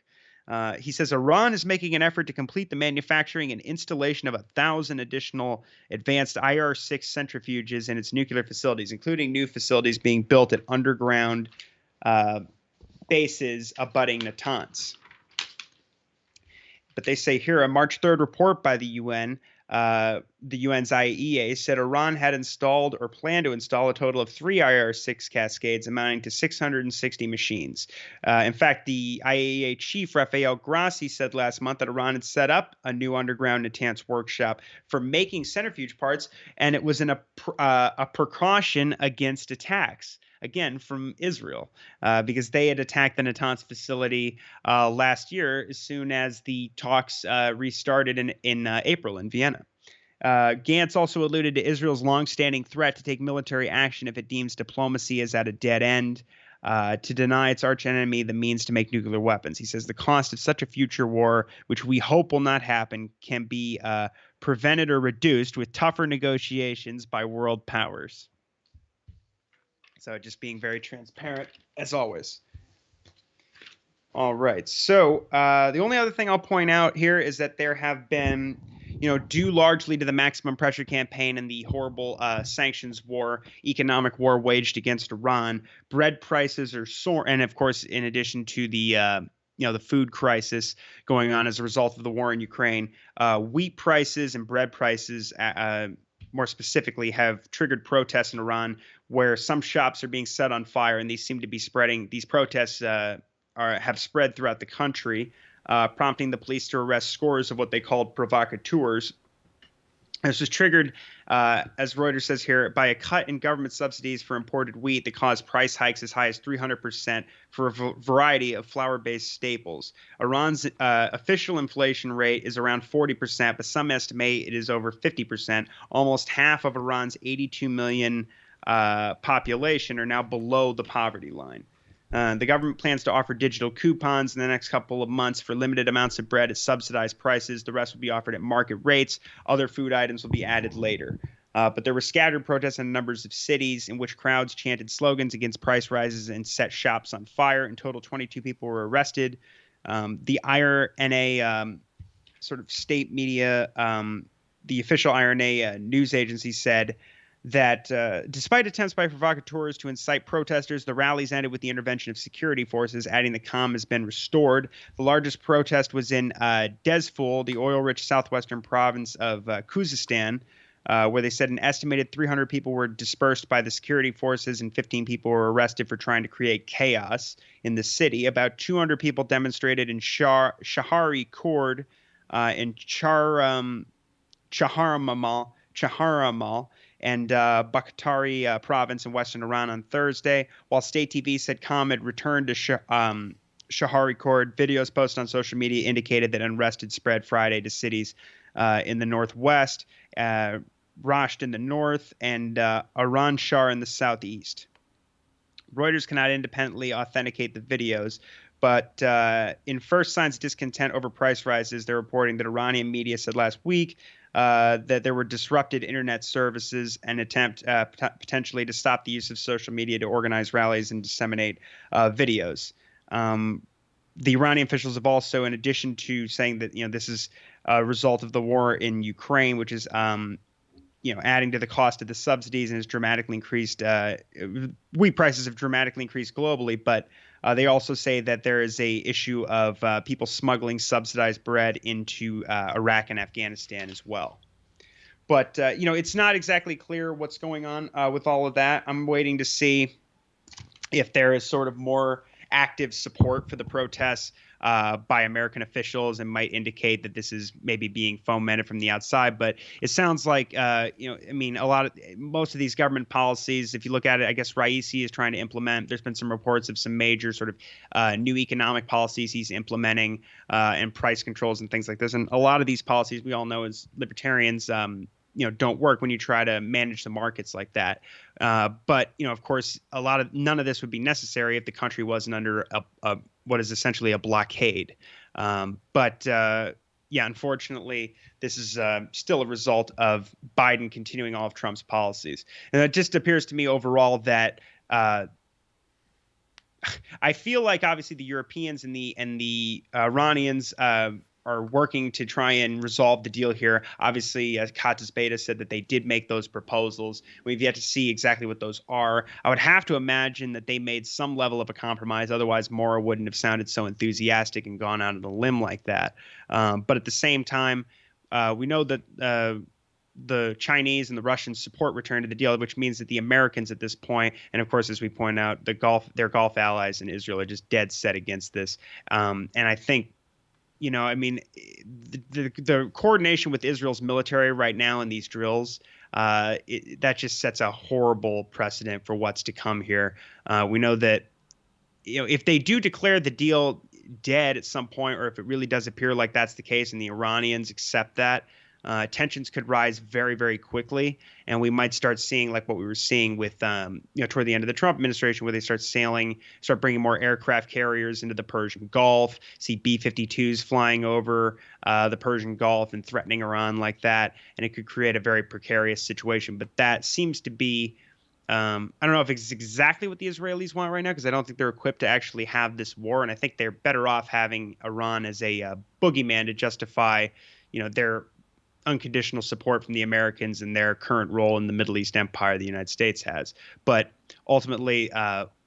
He says Iran is making an effort to complete the manufacturing and installation of 1,000 additional advanced IR-6 centrifuges in its nuclear facilities, including new facilities being built at underground bases abutting Natanz. But they say here a March 3rd report by the UN, the UN's IAEA, said Iran had installed or planned to install a total of 3 IR-6 cascades amounting to 660 machines. In fact, the IAEA chief, Rafael Grossi, said last month that Iran had set up a new underground Natanz workshop for making centrifuge parts, and it was a precaution against attacks. Again, from Israel, because they had attacked the Natanz facility last year as soon as the talks restarted in April in Vienna. Gantz also alluded to Israel's longstanding threat to take military action if it deems diplomacy is at a dead end, to deny its archenemy the means to make nuclear weapons. He says the cost of such a future war, which we hope will not happen, can be prevented or reduced with tougher negotiations by world powers. So just being very transparent, as always. All right. So the only other thing I'll point out here is that there have been, due largely to the maximum pressure campaign and the horrible sanctions war, economic war waged against Iran, bread prices are soaring. And of course, in addition to the the food crisis going on as a result of the war in Ukraine, wheat prices and bread prices, more specifically, have triggered protests in Iran, where some shops are being set on fire, and these seem to be spreading. These protests have spread throughout the country, prompting the police to arrest scores of what they called provocateurs. This was triggered, as Reuters says here, by a cut in government subsidies for imported wheat that caused price hikes as high as 300% for a variety of flour-based staples. Iran's official inflation rate is around 40%, but some estimate it is over 50%. Almost half of Iran's 82 million population are now below the poverty line. The government plans to offer digital coupons in the next couple of months for limited amounts of bread at subsidized prices. The rest will be offered at market rates. Other food items will be added later. But there were scattered protests in numbers of cities in which crowds chanted slogans against price rises and set shops on fire. In total, 22 people were arrested. The IRNA sort of state media, the official IRNA news agency said that despite attempts by provocateurs to incite protesters, the rallies ended with the intervention of security forces, adding the calm has been restored. The largest protest was in Dezful, the oil-rich southwestern province of Khuzestan, where they said an estimated 300 people were dispersed by the security forces and 15 people were arrested for trying to create chaos in the city. About 200 people demonstrated in Shahari Khord in Chaharamal and Bakhtari province in western Iran on Thursday, while state TV said calm had returned to Shahari Khord. Videos posted on social media indicated that unrest had spread Friday to cities in the northwest, Rasht in the north, and Iran Shar in the southeast. Reuters cannot independently authenticate the videos, but in first signs of discontent over price rises, they're reporting that Iranian media said last week that there were disrupted internet services and attempt potentially to stop the use of social media to organize rallies and disseminate videos. The Iranian officials have also, in addition to saying that this is a result of the war in Ukraine, which is adding to the cost of the subsidies and has dramatically increased. Wheat prices have dramatically increased globally, but they also say that there is a issue of people smuggling subsidized bread into Iraq and Afghanistan as well. But, it's not exactly clear what's going on with all of that. I'm waiting to see if there is sort of more active support for the protests by American officials, and might indicate that this is maybe being fomented from the outside. But it sounds like, most of these government policies, if you look at it, I guess Raisi is trying to implement. There's been some reports of some major sort of new economic policies he's implementing and price controls and things like this. And a lot of these policies, we all know as libertarians, don't work when you try to manage the markets like that. But of course, none of this would be necessary if the country wasn't under what is essentially a blockade. Unfortunately, this is still a result of Biden continuing all of Trump's policies. And it just appears to me overall that I feel like obviously the Europeans and the Iranians are working to try and resolve the deal here. Obviously, Katas Beta said that they did make those proposals. We've yet to see exactly what those are. I would have to imagine that they made some level of a compromise. Otherwise, Mora wouldn't have sounded so enthusiastic and gone out on a limb like that. But at the same time, we know that the Chinese and the Russians support return to the deal, which means that the Americans at this point, and of course, as we point out, their Gulf allies in Israel are just dead set against this. And I think, I mean, the coordination with Israel's military right now in these drills, that just sets a horrible precedent for what's to come here. We know that, if they do declare the deal dead at some point, or if it really does appear like that's the case and the Iranians accept that, tensions could rise very, very quickly, and we might start seeing like what we were seeing with, toward the end of the Trump administration, where they start bringing more aircraft carriers into the Persian Gulf, see B-52s flying over the Persian Gulf and threatening Iran like that, and it could create a very precarious situation. But that seems to be, I don't know if it's exactly what the Israelis want right now, because I don't think they're equipped to actually have this war, and I think they're better off having Iran as a boogeyman to justify, their unconditional support from the Americans and their current role in the Middle East empire the United States has. But ultimately,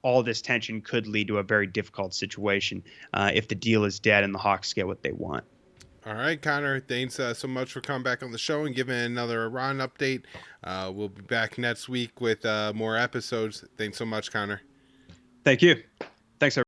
all this tension could lead to a very difficult situation if the deal is dead and the Hawks get what they want. All right, Connor, thanks so much for coming back on the show and giving another Iran update. We'll be back next week with more episodes. Thanks so much, Connor. Thank you. Thanks, everybody.